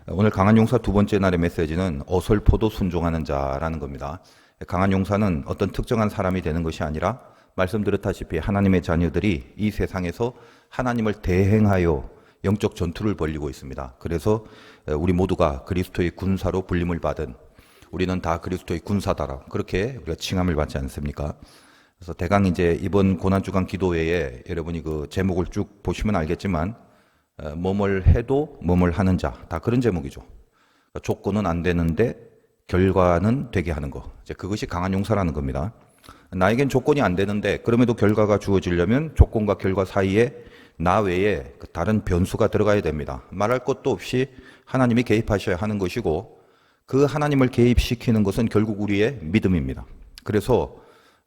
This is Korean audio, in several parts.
오늘 강한 용사 두 번째 날의 메시지는 어설퍼도 순종하는 자라는 겁니다. 강한 용사는 어떤 특정한 사람이 되는 것이 아니라 말씀드렸다시피 하나님의 자녀들이 이 세상에서 하나님을 대행하여 영적 전투를 벌이고 있습니다. 그래서 우리 모두가 그리스도의 군사로 불림을 받은, 우리는 다 그리스도의 군사다라, 그렇게 우리가 칭함을 받지 않습니까? 그래서 대강 이제 이번 고난주간 기도회에 여러분이 그 제목을 쭉 보시면 알겠지만 뭐뭘 해도 뭐뭘 하는 자, 다 그런 제목이죠. 그러니까 조건은 안 되는데 결과는 되게 하는 거, 이제 그것이 강한 용사라는 겁니다. 나에겐 조건이 안 되는데 그럼에도 결과가 주어지려면 조건과 결과 사이에 나 외에 다른 변수가 들어가야 됩니다. 말할 것도 없이 하나님이 개입하셔야 하는 것이고, 그 하나님을 개입시키는 것은 결국 우리의 믿음입니다. 그래서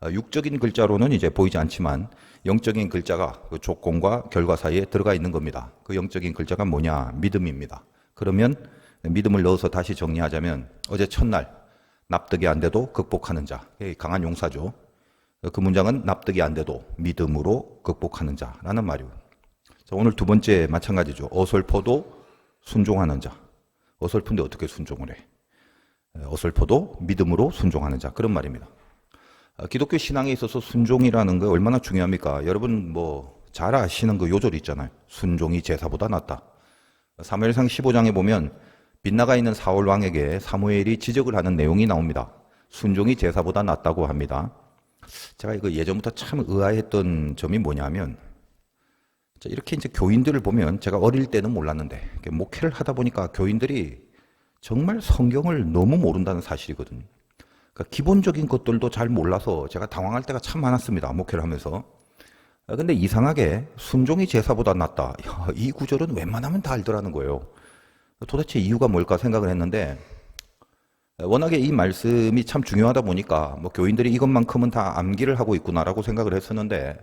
육적인 글자로는 이제 보이지 않지만 영적인 글자가 그 조건과 결과 사이에 들어가 있는 겁니다. 그 영적인 글자가 뭐냐? 믿음입니다. 그러면 믿음을 넣어서 다시 정리하자면, 어제 첫날 납득이 안 돼도 극복하는 자, 강한 용사죠. 그 문장은 납득이 안 돼도 믿음으로 극복하는 자라는 말이에요. 오늘 두 번째 마찬가지죠. 어설퍼도 순종하는 자. 어설픈데 어떻게 순종을 해? 어설퍼도 믿음으로 순종하는 자, 그런 말입니다. 기독교 신앙에 있어서 순종이라는 거 얼마나 중요합니까? 여러분 뭐 잘 아시는 그 요절 있잖아요. 순종이 제사보다 낫다. 사무엘상 15장에 보면 빗나가 있는 사울 왕에게 사무엘이 지적을 하는 내용이 나옵니다. 순종이 제사보다 낫다고 합니다. 제가 이거 예전부터 참 의아했던 점이 뭐냐면, 이렇게 이제 교인들을 보면, 제가 어릴 때는 몰랐는데 목회를 하다 보니까 교인들이 정말 성경을 너무 모른다는 사실이거든요. 그러니까 기본적인 것들도 잘 몰라서 제가 당황할 때가 참 많았습니다. 목회를 하면서. 근데 이상하게 순종이 제사보다 낫다, 이 구절은 웬만하면 다 알더라는 거예요. 도대체 이유가 뭘까 생각을 했는데, 워낙에 이 말씀이 참 중요하다 보니까 뭐 교인들이 이것만큼은 다 암기를 하고 있구나라고 생각을 했었는데,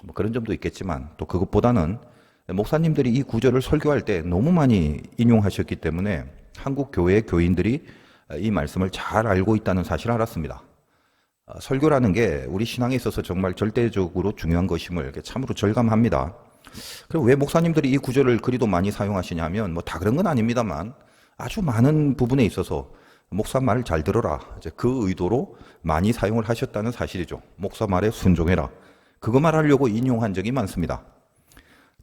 뭐 그런 점도 있겠지만 또 그것보다는 목사님들이 이 구절을 설교할 때 너무 많이 인용하셨기 때문에 한국 교회 교인들이 이 말씀을 잘 알고 있다는 사실을 알았습니다. 설교라는 게 우리 신앙에 있어서 정말 절대적으로 중요한 것임을 참으로 절감합니다. 그리고 왜 목사님들이 이 구절을 그리도 많이 사용하시냐면, 뭐 다 그런 건 아닙니다만 아주 많은 부분에 있어서 목사 말을 잘 들어라, 이제 그 의도로 많이 사용을 하셨다는 사실이죠. 목사 말에 순종해라, 그거 말하려고 인용한 적이 많습니다.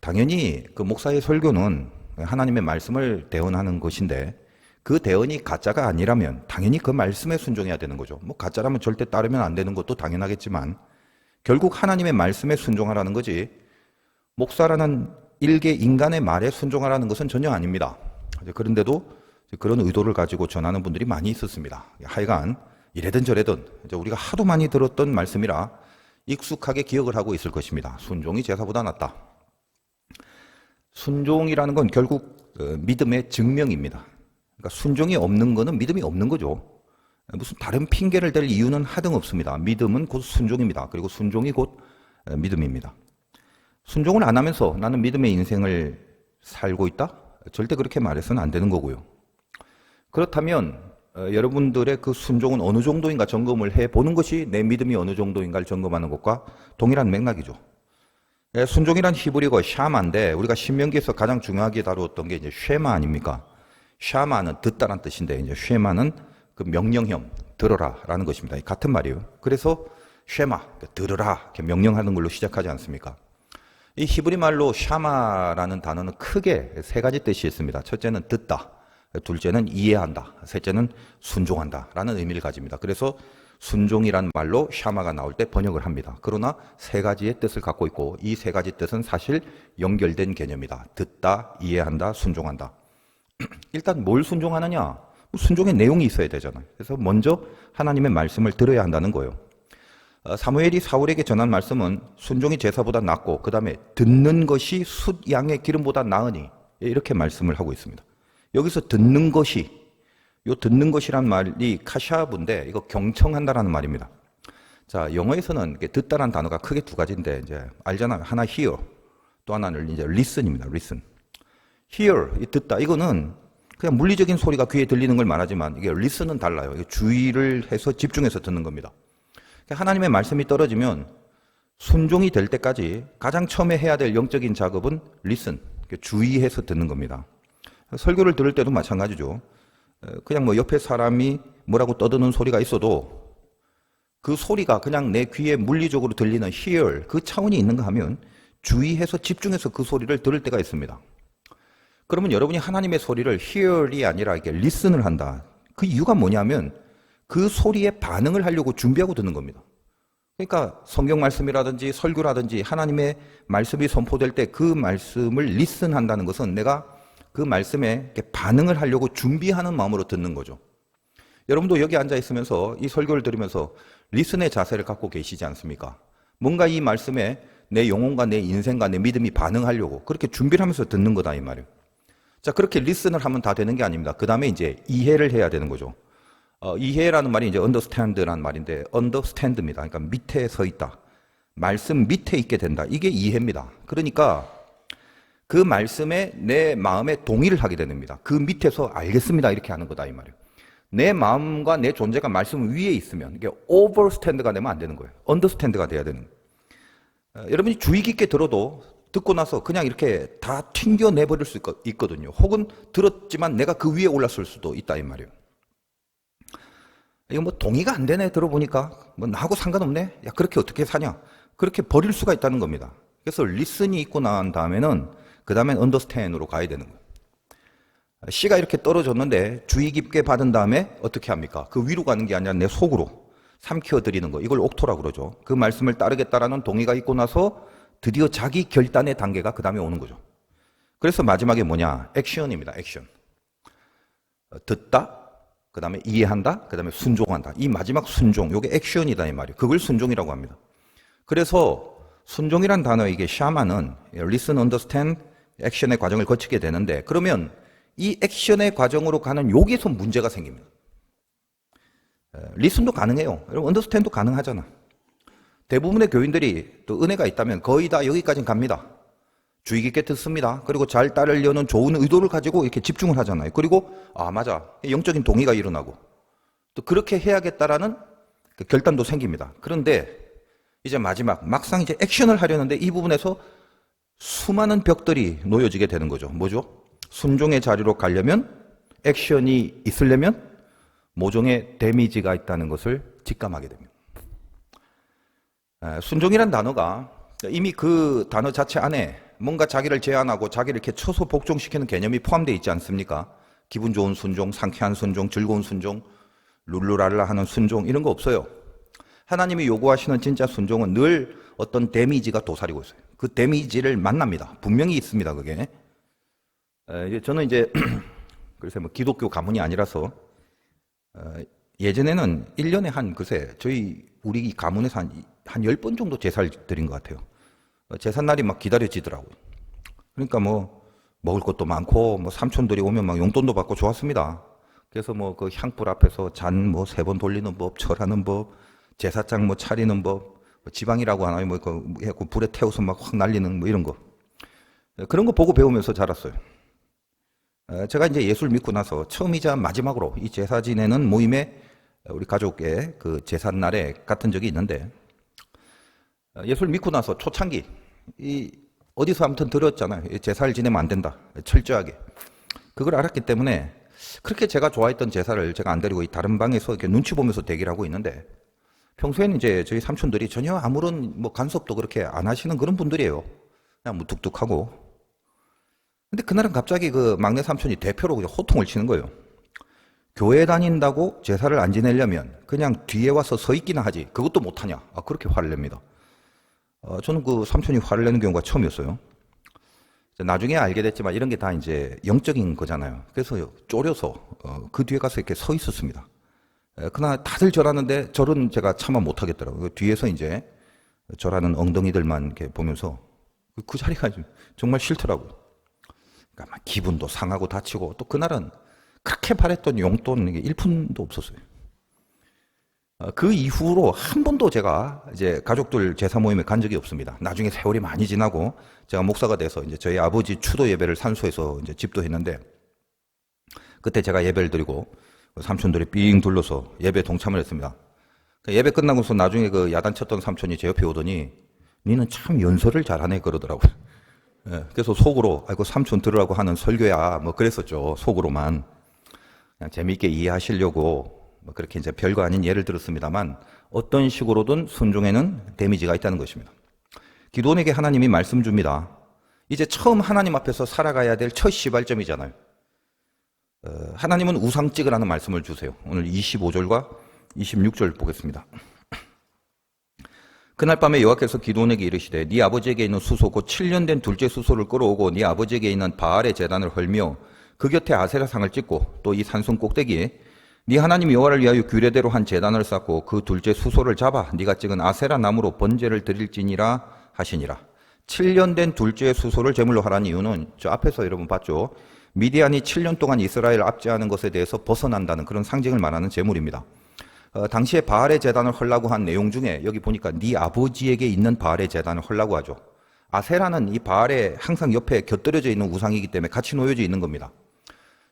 당연히 그 목사의 설교는 하나님의 말씀을 대언하는 것인데, 그 대언이 가짜가 아니라면 당연히 그 말씀에 순종해야 되는 거죠. 뭐 가짜라면 절대 따르면 안 되는 것도 당연하겠지만 결국 하나님의 말씀에 순종하라는 거지, 목사라는 일개 인간의 말에 순종하라는 것은 전혀 아닙니다. 그런데도 그런 의도를 가지고 전하는 분들이 많이 있었습니다. 하여간 이래든 저래든 우리가 하도 많이 들었던 말씀이라 익숙하게 기억을 하고 있을 것입니다. 순종이 제사보다 낫다. 순종이라는 건 결국 믿음의 증명입니다. 그러니까 순종이 없는 거는 믿음이 없는 거죠. 무슨 다른 핑계를 댈 이유는 하등 없습니다. 믿음은 곧 순종입니다. 그리고 순종이 곧 믿음입니다. 순종을 안 하면서 나는 믿음의 인생을 살고 있다? 절대 그렇게 말해서는 안 되는 거고요. 그렇다면 여러분들의 그 순종은 어느 정도인가 점검을 해보는 것이 내 믿음이 어느 정도인가를 점검하는 것과 동일한 맥락이죠. 순종이란 히브리어가 샤마인데, 우리가 신명기에서 가장 중요하게 다루었던 게 이제 쉐마 아닙니까? 샤마는 듣다란 뜻인데, 이제 쉐마는 그 명령형, 들어라라는 것입니다. 같은 말이에요. 그래서 쉐마, 들으라, 이렇게 명령하는 걸로 시작하지 않습니까? 이 히브리 말로 샤마라는 단어는 크게 세 가지 뜻이 있습니다. 첫째는 듣다, 둘째는 이해한다, 셋째는 순종한다라는 의미를 가집니다. 그래서 순종이란 말로 샤마가 나올 때 번역을 합니다. 그러나 세 가지의 뜻을 갖고 있고, 이 세 가지 뜻은 사실 연결된 개념이다. 듣다, 이해한다, 순종한다. 일단 뭘 순종하느냐? 순종의 내용이 있어야 되잖아요. 그래서 먼저 하나님의 말씀을 들어야 한다는 거예요. 사무엘이 사울에게 전한 말씀은 순종이 제사보다 낫고, 그 다음에 듣는 것이 숫 양의 기름보다 나으니, 이렇게 말씀을 하고 있습니다. 여기서 듣는 것이, 요 듣는 것이란 말이 카샤브인데, 이거 경청한다라는 말입니다. 자, 영어에서는 듣다라는 단어가 크게 두 가지인데, 이제 알잖아요. 하나 hear, 또 하나는 이제 listen입니다. listen. hear, 이 듣다, 이거는 그냥 물리적인 소리가 귀에 들리는 걸 말하지만, 이게 listen은 달라요. 이게 주의를 해서 집중해서 듣는 겁니다. 하나님의 말씀이 떨어지면 순종이 될 때까지 가장 처음에 해야 될 영적인 작업은 listen, 주의해서 듣는 겁니다. 설교를 들을 때도 마찬가지죠. 그냥 뭐 옆에 사람이 뭐라고 떠드는 소리가 있어도 그 소리가 그냥 내 귀에 물리적으로 들리는 hear, 그 차원이 있는가 하면 주의해서 집중해서 그 소리를 들을 때가 있습니다. 그러면 여러분이 하나님의 소리를 hear이 아니라 이렇게 listen을 한다. 그 이유가 뭐냐면 그 소리에 반응을 하려고 준비하고 듣는 겁니다. 그러니까 성경 말씀이라든지 설교라든지 하나님의 말씀이 선포될 때 그 말씀을 listen한다는 것은 내가 그 말씀에 반응을 하려고 준비하는 마음으로 듣는 거죠. 여러분도 여기 앉아 있으면서 이 설교를 들으면서 리슨의 자세를 갖고 계시지 않습니까? 뭔가 이 말씀에 내 영혼과 내 인생과 내 믿음이 반응하려고 그렇게 준비를 하면서 듣는 거다 이 말이에요. 자, 그렇게 리슨을 하면 다 되는 게 아닙니다. 그 다음에 이제 이해를 해야 되는 거죠. 이해라는 말이 이제 understand라는 말인데 understand입니다. 그러니까 밑에 서 있다. 말씀 밑에 있게 된다. 이게 이해입니다. 그러니까 그 말씀에 내 마음에 동의를 하게 됩니다. 그 밑에서 알겠습니다. 이렇게 하는 거다 이 말이에요. 내 마음과 내 존재가 말씀 위에 있으면 이게 overstand가 되면 안 되는 거예요. understand가 돼야 되는 거예요. 여러분이 주의 깊게 들어도 듣고 나서 그냥 이렇게 다 튕겨내버릴 수 있거든요. 혹은 들었지만 내가 그 위에 올랐을 수도 있다 이 말이에요. 이거 뭐 동의가 안 되네 들어보니까 뭐 나하고 상관없네. 야 그렇게 어떻게 사냐? 그렇게 버릴 수가 있다는 겁니다. 그래서 listen이 있고 난 다음에는 그 다음엔 understand으로 가야 되는 거예요. 씨가 이렇게 떨어졌는데 주의 깊게 받은 다음에 어떻게 합니까? 그 위로 가는 게 아니라 내 속으로 삼켜드리는 거. 이걸 옥토라고 그러죠. 그 말씀을 따르겠다라는 동의가 있고 나서 드디어 자기 결단의 단계가 그 다음에 오는 거죠. 그래서 마지막에 뭐냐? 액션입니다. 액션. 듣다, 그 다음에 이해한다, 그 다음에 순종한다. 이 마지막 순종, 이게 액션이다 이 말이에요. 그걸 순종이라고 합니다. 그래서 순종이란 단어, 이게 샤만은 listen, understand, 액션의 과정을 거치게 되는데 그러면 이 액션의 과정으로 가는 여기에서 문제가 생깁니다. 리슨도 가능해요. 여러분 언더스탠도 가능하잖아. 대부분의 교인들이 또 은혜가 있다면 거의 다 여기까지는 갑니다. 주의 깊게 듣습니다. 그리고 잘 따르려는 좋은 의도를 가지고 이렇게 집중을 하잖아요. 그리고 아 맞아, 영적인 동의가 일어나고 또 그렇게 해야겠다라는 그 결단도 생깁니다. 그런데 이제 막상 이제 액션을 하려는데 이 부분에서 수많은 벽들이 놓여지게 되는 거죠. 뭐죠? 순종의 자리로 가려면, 액션이 있으려면 모종의 데미지가 있다는 것을 직감하게 됩니다. 순종이란 단어가 이미 그 단어 자체 안에 뭔가 자기를 제한하고 자기를 이렇게 쳐서 복종시키는 개념이 포함되어 있지 않습니까? 기분 좋은 순종, 상쾌한 순종, 즐거운 순종, 룰루랄라 하는 순종 이런 거 없어요. 하나님이 요구하시는 진짜 순종은 늘 어떤 데미지가 도사리고 있어요. 그 데미지를 만납니다. 분명히 있습니다. 그게. 저는 이제 글쎄 뭐 기독교 가문이 아니라서 예전에는 1년에 우리 가문에서 한 10번 정도 제사를 드린 것 같아요. 제삿날이 막 기다려지더라고요. 그러니까 뭐 먹을 것도 많고 뭐 삼촌들이 오면 막 용돈도 받고 좋았습니다. 그래서 뭐 그 향불 앞에서 잔 뭐 3번 돌리는 법, 절하는 법, 제사장 뭐 차리는 법, 지방이라고 하나요? 뭐 그 불에 태워서 막 확 날리는 뭐 이런 거. 그런 거 보고 배우면서 자랐어요. 제가 이제 예수를 믿고 나서 처음이자 마지막으로 이 제사 지내는 모임에 우리 가족의 그 제삿날에 갔던 적이 있는데 예수를 믿고 나서 초창기 어디서 아무튼 들었잖아요. 제사를 지내면 안 된다. 철저하게. 그걸 알았기 때문에 그렇게 제가 좋아했던 제사를 제가 안 드리고 다른 방에서 이렇게 눈치 보면서 대기를 하고 있는데 평소에는 이제 저희 삼촌들이 전혀 아무런 뭐 간섭도 그렇게 안 하시는 그런 분들이에요. 그냥 무뚝뚝하고. 근데 그날은 갑자기 그 막내 삼촌이 대표로 그냥 호통을 치는 거예요. 교회 다닌다고 제사를 안 지내려면 그냥 뒤에 와서 서 있기나 하지. 그것도 못하냐. 그렇게 화를 냅니다. 저는 그 삼촌이 화를 내는 경우가 처음이었어요. 나중에 알게 됐지만 이런 게 다 이제 영적인 거잖아요. 그래서 쪼려서 그 뒤에 가서 이렇게 서 있었습니다. 그날 다들 절하는데 절은 제가 차마 못하겠더라고요. 뒤에서 이제 절하는 엉덩이들만 이렇게 보면서 그 자리가 정말 싫더라고요. 그러니까 막 기분도 상하고 다치고 또 그날은 그렇게 바랬던 용돈 1푼도 없었어요. 그 이후로 한 번도 제가 이제 가족들 제사 모임에 간 적이 없습니다. 나중에 세월이 많이 지나고 제가 목사가 돼서 이제 저희 아버지 추도 예배를 산소에서 이제 집도했는데 그때 제가 예배를 드리고 삼촌들이 삥 둘러서 예배 동참을 했습니다. 예배 끝나고서 나중에 그 야단 쳤던 삼촌이 제 옆에 오더니 니는 참 연설을 잘하네 그러더라고요. 예, 그래서 속으로 아이고 삼촌 들으라고 하는 설교야 뭐 그랬었죠. 속으로만 그냥 재미있게 이해하시려고 뭐 그렇게 이제 별거 아닌 예를 들었습니다만 어떤 식으로든 순종에는 데미지가 있다는 것입니다. 기도원에게 하나님이 말씀 줍니다. 이제 처음 하나님 앞에서 살아가야 될 첫 시발점이잖아요. 하나님은 우상 찍으라는 말씀을 주세요. 오늘 25절과 26절 보겠습니다. 그날 밤에 여호와께서 기드온에게 이르시되 네 아버지에게 있는 수소 곧 7년 된 둘째 수소를 끌어오고 네 아버지에게 있는 바알의 제단을 헐며 그 곁에 아세라상을 찍고 또 이 산성 꼭대기에 네 하나님 여호와를 위하여 규례대로 한 제단을 쌓고 그 둘째 수소를 잡아 네가 찍은 아세라 나무로 번제를 드릴지니라 하시니라. 7년 된 둘째 수소를 제물로 하라는 이유는 저 앞에서 여러분 봤죠. 미디안이 7년 동안 이스라엘을 압제하는 것에 대해서 벗어난다는 그런 상징을 말하는 제물입니다. 당시에 바알의 제단을 헐라고 한 내용 중에 여기 보니까 네 아버지에게 있는 바알의 제단을 헐라고 하죠. 아세라는 이 바알의 항상 옆에 곁들여져 있는 우상이기 때문에 같이 놓여져 있는 겁니다.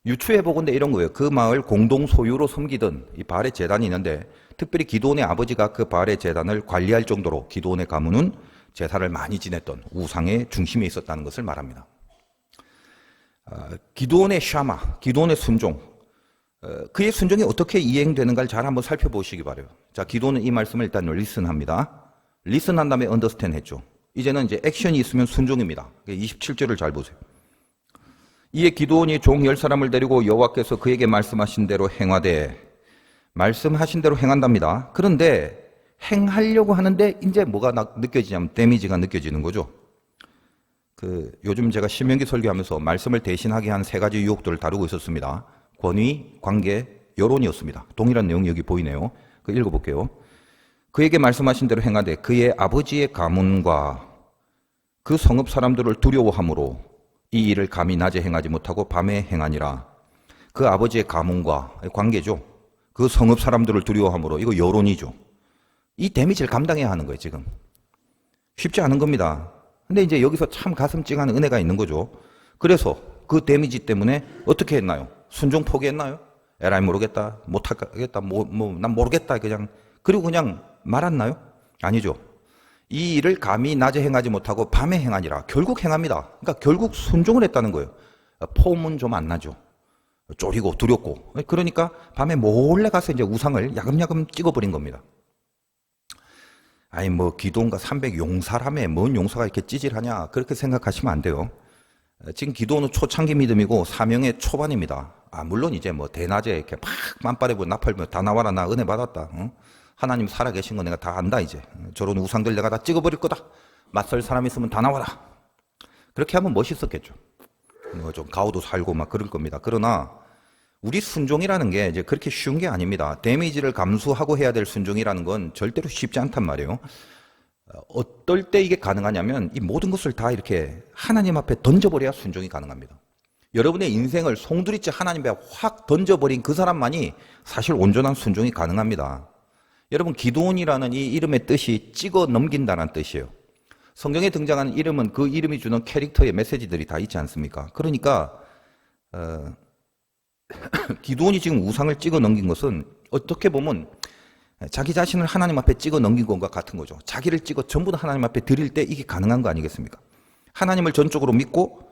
유추해 보건대 이런 거예요. 그 마을 공동 소유로 섬기던 이 바알의 제단이 있는데 특별히 기드온의 아버지가 그 바알의 제단을 관리할 정도로 기드온의 가문은 제사를 많이 지냈던 우상의 중심에 있었다는 것을 말합니다. 기드온의 샤마, 기드온의 순종, 그의 순종이 어떻게 이행되는가를 잘 한번 살펴보시기 바라요. 자, 기도는 이 말씀을 일단 리슨합니다. 리슨한 다음에 언더스탠 했죠. 이제는 이제 액션이 있으면 순종입니다. 27절을 잘 보세요. 이에 기드온이 종 10사람을 데리고 여호와께서 그에게 말씀하신 대로 행하되, 말씀하신 대로 행한답니다. 그런데 행하려고 하는데 이제 뭐가 느껴지냐면 데미지가 느껴지는 거죠. 요즘 제가 신명기 설교하면서 말씀을 대신하게 한 3가지 유혹들을 다루고 있었습니다. 권위, 관계, 여론이었습니다. 동일한 내용이 여기 보이네요. 읽어볼게요. 그에게 말씀하신 대로 행하되 그의 아버지의 가문과 그 성읍 사람들을 두려워함으로 이 일을 감히 낮에 행하지 못하고 밤에 행하니라. 그 아버지의 가문과 관계죠. 그 성읍 사람들을 두려워함으로 이거 여론이죠. 이 데미지를 감당해야 하는 거예요, 지금. 쉽지 않은 겁니다. 근데 이제 여기서 참 가슴 찡한 은혜가 있는 거죠. 그래서 그 데미지 때문에 어떻게 했나요? 순종 포기했나요? 에라이 모르겠다, 못하겠다, 난 모르겠다 그리고 그냥 말았나요? 아니죠. 이 일을 감히 낮에 행하지 못하고 밤에 행하니라. 결국 행합니다. 그러니까 결국 순종을 했다는 거예요. 폼은 좀 안 나죠. 쫄이고 두렵고. 그러니까 밤에 몰래 가서 이제 우상을 야금야금 찍어버린 겁니다. 아니 기드온과 300 용사라며 뭔 용사가 이렇게 찌질하냐 그렇게 생각하시면 안 돼요. 지금 기드온은 초창기 믿음이고 사명의 초반입니다. 물론 이제 대낮에 이렇게 막 만빨에 나팔면 다 나와라 나 은혜 받았다. 하나님 살아계신 거 내가 다 안다 이제. 저런 우상들 내가 다 찍어버릴 거다. 맞설 사람 있으면 다 나와라. 그렇게 하면 멋있었겠죠. 좀 가오도 살고 막 그럴 겁니다. 그러나 우리 순종이라는 게 이제 그렇게 쉬운 게 아닙니다. 데미지를 감수하고 해야 될 순종이라는 건 절대로 쉽지 않단 말이에요. 어떨 때 이게 가능하냐면 이 모든 것을 다 이렇게 하나님 앞에 던져버려야 순종이 가능합니다. 여러분의 인생을 송두리째 하나님 앞에 확 던져버린 그 사람만이 사실 온전한 순종이 가능합니다. 여러분 기드온이라는 이 이름의 뜻이 찍어 넘긴다는 뜻이에요. 성경에 등장하는 이름은 그 이름이 주는 캐릭터의 메시지들이 다 있지 않습니까? 그러니까 기드온이 지금 우상을 찍어 넘긴 것은 어떻게 보면 자기 자신을 하나님 앞에 찍어 넘긴 것과 같은 거죠. 자기를 찍어 전부 다 하나님 앞에 드릴 때 이게 가능한 거 아니겠습니까? 하나님을 전적으로 믿고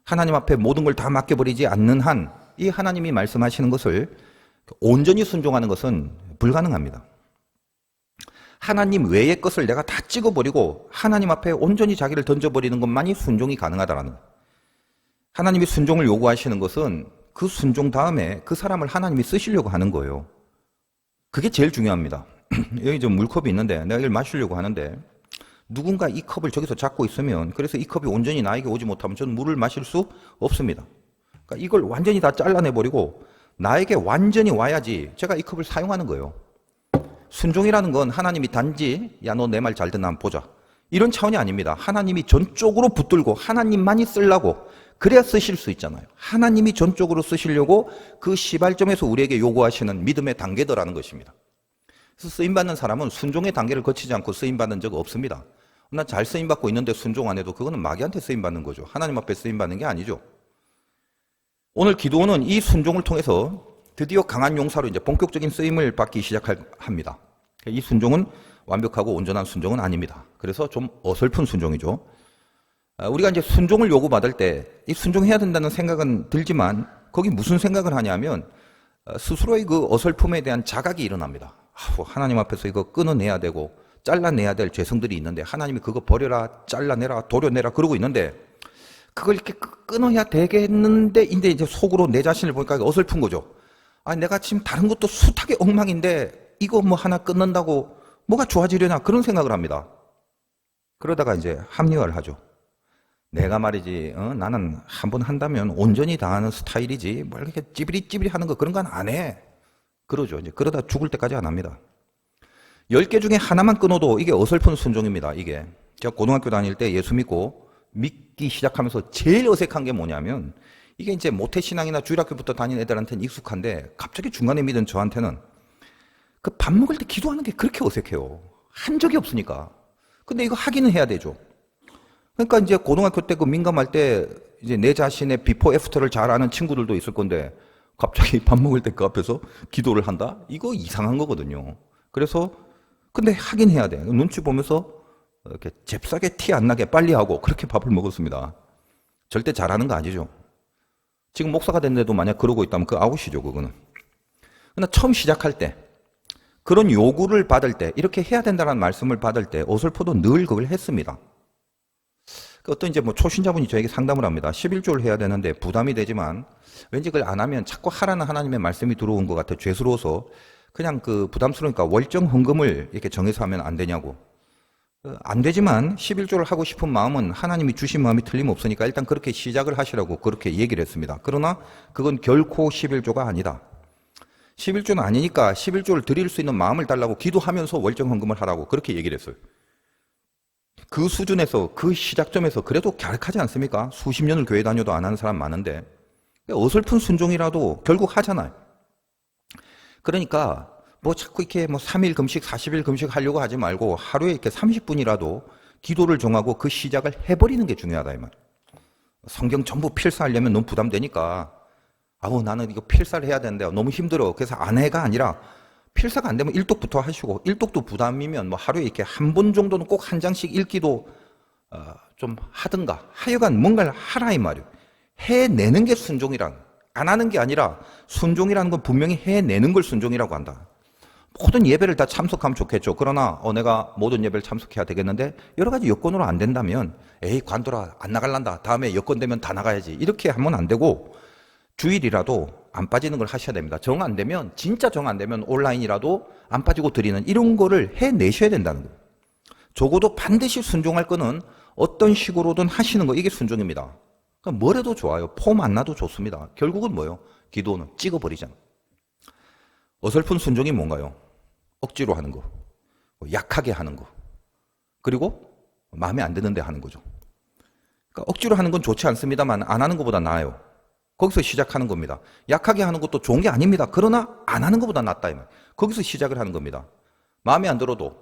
하나님 앞에 모든 걸 다 맡겨버리지 않는 한 이 하나님이 말씀하시는 것을 온전히 순종하는 것은 불가능합니다. 하나님 외의 것을 내가 다 찍어버리고 하나님 앞에 온전히 자기를 던져버리는 것만이 순종이 가능하다라는 거예요. 하나님이 순종을 요구하시는 것은 그 순종 다음에 그 사람을 하나님이 쓰시려고 하는 거예요. 그게 제일 중요합니다. 여기 좀 물컵이 있는데 내가 이걸 마시려고 하는데 누군가 이 컵을 저기서 잡고 있으면 그래서 이 컵이 온전히 나에게 오지 못하면 저는 물을 마실 수 없습니다. 그러니까 이걸 완전히 다 잘라내버리고 나에게 완전히 와야지 제가 이 컵을 사용하는 거예요. 순종이라는 건 하나님이 단지 야 너 내 말 잘 듣나 한번 보자 이런 차원이 아닙니다. 하나님이 전적으로 붙들고 하나님만이 쓰려고 그래야 쓰실 수 있잖아요. 하나님이 전적으로 쓰시려고 그 시발점에서 우리에게 요구하시는 믿음의 단계더라는 것입니다. 그래서 쓰임받는 사람은 순종의 단계를 거치지 않고 쓰임받는 적 없습니다. 난 잘 쓰임받고 있는데 순종 안 해도 그거는 마귀한테 쓰임받는 거죠. 하나님 앞에 쓰임받는 게 아니죠. 오늘 기도는 이 순종을 통해서 드디어 강한 용사로 이제 본격적인 쓰임을 받기 시작합니다. 이 순종은 완벽하고 온전한 순종은 아닙니다. 그래서 좀 어설픈 순종이죠. 우리가 이제 순종을 요구받을 때 이 순종해야 된다는 생각은 들지만 거기 무슨 생각을 하냐면 스스로의 그 어설픔에 대한 자각이 일어납니다. 하나님 앞에서 이거 끊어내야 되고 잘라내야 될 죄성들이 있는데 하나님이 그거 버려라, 잘라내라, 도려내라 그러고 있는데 그걸 이렇게 끊어야 되겠는데 이제 속으로 내 자신을 보니까 어설픈 거죠. 내가 지금 다른 것도 숱하게 엉망인데 이거 뭐 하나 끊는다고 뭐가 좋아지려나 그런 생각을 합니다. 그러다가 이제 합리화를 하죠. 내가 말이지 나는 한 번 한다면 온전히 다하는 스타일이지 뭐 이렇게 찌비리찌비리 하는 거 그런 건 안 해. 그러죠. 이제 그러다 죽을 때까지 안 합니다. 10개 중에 하나만 끊어도 이게 어설픈 순종입니다. 이게 제가 고등학교 다닐 때 예수 믿기 시작하면서 제일 어색한 게 뭐냐면 이게 이제 모태신앙이나 주일학교부터 다닌 애들한테는 익숙한데 갑자기 중간에 믿은 저한테는 그 밥 먹을 때 기도하는 게 그렇게 어색해요. 한 적이 없으니까. 근데 이거 하기는 해야 되죠. 그러니까 이제 고등학교 때 그 민감할 때 이제 내 자신의 비포 애프터를 잘 아는 친구들도 있을 건데 갑자기 밥 먹을 때 그 앞에서 기도를 한다? 이거 이상한 거거든요. 그래서 근데 하긴 해야 돼. 눈치 보면서 이렇게 잽싸게 티 안 나게 빨리 하고 그렇게 밥을 먹었습니다. 절대 잘하는 거 아니죠. 지금 목사가 됐는데도 만약 그러고 있다면 그 아웃이죠, 그거는. 그러나 처음 시작할 때 그런 요구를 받을 때 이렇게 해야 된다는 말씀을 받을 때 어설퍼도 늘 그걸 했습니다. 어떤 이제 뭐 초신자분이 저에게 상담을 합니다. 11조를 해야 되는데 부담이 되지만 왠지 그걸 안 하면 자꾸 하라는 하나님의 말씀이 들어온 것 같아 죄스러워서 그냥 그 부담스러우니까 월정 헌금을 이렇게 정해서 하면 안 되냐고. 안 되지만 11조를 하고 싶은 마음은 하나님이 주신 마음이 틀림없으니까 일단 그렇게 시작을 하시라고 그렇게 얘기를 했습니다. 그러나 그건 결코 11조가 아니다. 11조는 아니니까 11조를 드릴 수 있는 마음을 달라고 기도하면서 월정 헌금을 하라고 그렇게 얘기를 했어요. 그 수준에서 그 시작점에서 그래도 갸륵하지 않습니까? 수십 년을 교회 다녀도 안 하는 사람 많은데 어설픈 순종이라도 결국 하잖아요. 그러니까 뭐 자꾸 이렇게 뭐 3일 금식, 40일 금식 하려고 하지 말고 하루에 이렇게 30분이라도 기도를 정하고 그 시작을 해버리는 게 중요하다 이 말. 성경 전부 필사하려면 너무 부담되니까 나는 이거 필사를 해야 되는데 너무 힘들어. 그래서 안 해가 아니라 필사가 안 되면 일독부터 하시고 일독도 부담이면 뭐 하루에 이렇게 한 번 정도는 꼭 한 장씩 읽기도 좀 하든가 하여간 뭔가를 하라 이 말이에요. 해내는 게 순종이란 안 하는 게 아니라 순종이라는 건 분명히 해내는 걸 순종이라고 한다. 모든 예배를 다 참석하면 좋겠죠. 그러나 내가 모든 예배를 참석해야 되겠는데 여러 가지 여건으로 안 된다면 관둬라 안 나갈란다. 다음에 여건 되면 다 나가야지. 이렇게 하면 안 되고 주일이라도 안 빠지는 걸 하셔야 됩니다. 정 안 되면 진짜 정 안 되면 온라인이라도 안 빠지고 드리는 이런 거를 해내셔야 된다는 거예요. 적어도 반드시 순종할 거는 어떤 식으로든 하시는 거 이게 순종입니다. 그러니까 뭘 해도 좋아요. 폼 안 나도 좋습니다. 결국은 뭐예요? 기도는 찍어버리잖아. 어설픈 순종이 뭔가요? 억지로 하는 거, 약하게 하는 거, 그리고 마음에 안 드는데 하는 거죠. 그러니까 억지로 하는 건 좋지 않습니다만 안 하는 것보다 나아요. 거기서 시작하는 겁니다. 약하게 하는 것도 좋은 게 아닙니다. 그러나 안 하는 것보다 낫다 이 말. 거기서 시작을 하는 겁니다. 마음에 안 들어도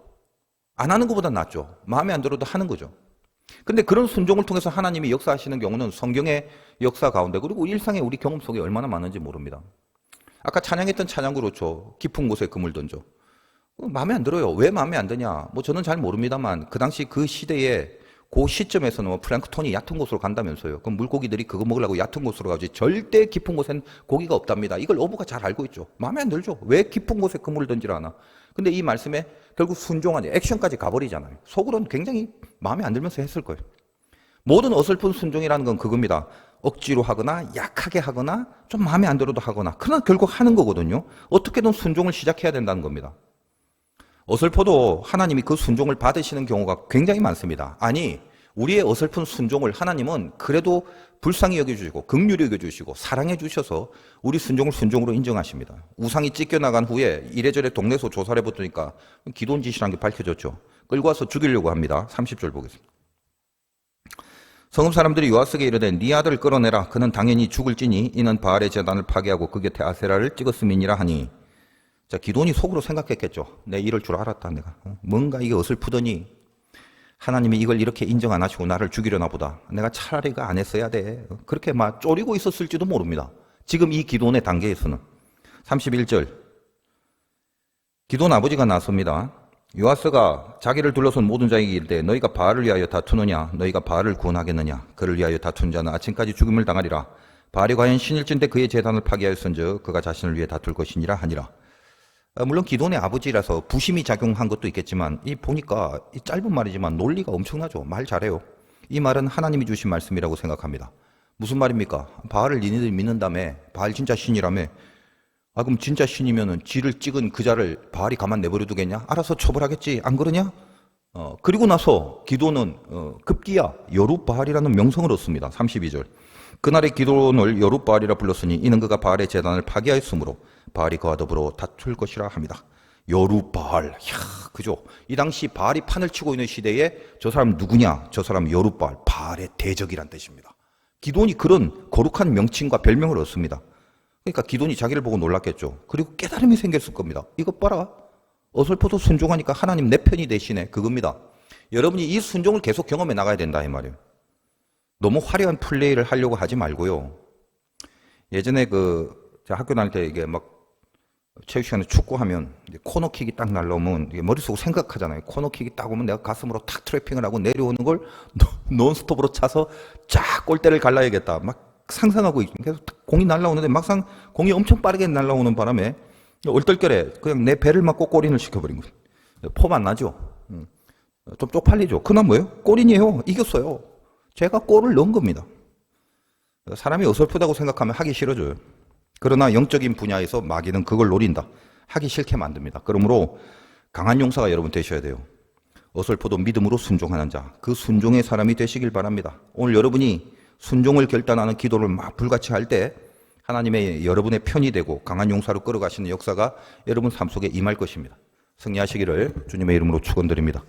안 하는 것보다 낫죠. 마음에 안 들어도 하는 거죠. 근데 그런 순종을 통해서 하나님이 역사하시는 경우는 성경의 역사 가운데 그리고 일상의 우리 경험 속에 얼마나 많은지 모릅니다. 아까 찬양했던 찬양 그렇죠. 깊은 곳에 그물 던져. 마음에 안 들어요. 왜 마음에 안 드냐? 뭐 저는 잘 모릅니다만 그 당시 그 시대에 그 시점에서는 뭐 플랑크톤이 얕은 곳으로 간다면서요. 그럼 물고기들이 그거 먹으려고 얕은 곳으로 가지 절대 깊은 곳엔 고기가 없답니다. 이걸 어부가 잘 알고 있죠. 마음에 안 들죠. 왜 깊은 곳에 그물을 던지라 하나. 근데 이 말씀에 결국 순종하니 액션까지 가버리잖아요. 속으로는 굉장히 마음에 안 들면서 했을 거예요. 모든 어설픈 순종이라는 건 그겁니다. 억지로 하거나 약하게 하거나 좀 마음에 안 들어도 하거나 그러나 결국 하는 거거든요. 어떻게든 순종을 시작해야 된다는 겁니다. 어설퍼도 하나님이 그 순종을 받으시는 경우가 굉장히 많습니다. 아니 우리의 어설픈 순종을 하나님은 그래도 불쌍히 여겨주시고 긍휼히 여겨주시고 사랑해 주셔서 우리 순종을 순종으로 인정하십니다. 우상이 찢겨나간 후에 이래저래 동네에서 조사를 해봤더니까 기도원 짓이라는 게 밝혀졌죠. 끌고 와서 죽이려고 합니다. 30절 보겠습니다. 성읍 사람들이 요아스에게 이르되 네 아들을 끌어내라. 그는 당연히 죽을지니 이는 바알의 제단을 파괴하고 그 곁에 아세라를 찍었음이니라 하니. 자, 기도원이 속으로 생각했겠죠. 내 이럴 줄 알았다 내가. 뭔가 이게 어설프더니 하나님이 이걸 이렇게 인정 안 하시고 나를 죽이려나 보다. 내가 차라리 이거 안 했어야 돼. 그렇게 막 쪼리고 있었을지도 모릅니다. 지금 이 기도원의 단계에서는. 31절. 기도원 아버지가 나섭니다. 요아스가 자기를 둘러싼 모든 자에게 이르되 너희가 바알을 위하여 다투느냐 너희가 바알을 구원하겠느냐 그를 위하여 다툰 자는 아침까지 죽임을 당하리라. 바알이 과연 신일진데 그의 제단을 파괴하였은즉 그가 자신을 위해 다툴 것이니라 하니라. 물론 기돈의 아버지라서 부심이 작용한 것도 있겠지만 이 보니까 이 짧은 말이지만 논리가 엄청나죠. 말 잘해요. 이 말은 하나님이 주신 말씀이라고 생각합니다. 무슨 말입니까? 바알을 니네들이 믿는다며 바알 진짜 신이라며 그럼 진짜 신이면은 쥐를 찍은 그 자를 바알이 가만 내버려 두겠냐? 알아서 처벌하겠지. 안 그러냐? 그리고 나서 기도는 급기야 여룻바알이라는 명성을 얻습니다. 32절. 그날의 기도를 여룻바알이라 불렀으니 이는 그가 바알의 제단을 파괴하였으므로 바알이 그와 더불어 다툴 것이라 합니다. 여룻바알. 그죠? 이 당시 바알이 판을 치고 있는 시대에 저 사람 누구냐? 저 사람 여룻바알. 바알의 대적이란 뜻입니다. 기돈이 그런 거룩한 명칭과 별명을 얻습니다. 그러니까 기돈이 자기를 보고 놀랐겠죠. 그리고 깨달음이 생겼을 겁니다. 이것 봐라. 어설퍼도 순종하니까 하나님 내 편이 되시네. 그겁니다. 여러분이 이 순종을 계속 경험해 나가야 된다 이 말이에요. 너무 화려한 플레이를 하려고 하지 말고요. 예전에 제가 학교 다닐 때 이게 막 체육 시간에 축구하면 코너킥이 딱 날라오면 이게 머릿속으로 생각하잖아요. 코너킥이 딱 오면 내가 가슴으로 탁 트래핑을 하고 내려오는 걸 논스톱으로 차서 쫙 골대를 갈라야겠다. 막 상상하고 계속 공이 날라오는데 막상 공이 엄청 빠르게 날라오는 바람에 얼떨결에 그냥 내 배를 맞고 골인을 시켜버린 거예요. 폼 안 나죠? 좀 쪽팔리죠? 그날 뭐예요? 골인이에요. 이겼어요. 제가 골을 넣은 겁니다. 사람이 어설프다고 생각하면 하기 싫어져요. 그러나 영적인 분야에서 마귀는 그걸 노린다. 하기 싫게 만듭니다. 그러므로 강한 용사가 여러분 되셔야 돼요. 어설퍼도 믿음으로 순종하는 자, 그 순종의 사람이 되시길 바랍니다. 오늘 여러분이 순종을 결단하는 기도를 막 불같이 할 때 하나님의 여러분의 편이 되고 강한 용사로 끌어가시는 역사가 여러분 삶 속에 임할 것입니다. 승리하시기를 주님의 이름으로 축원드립니다.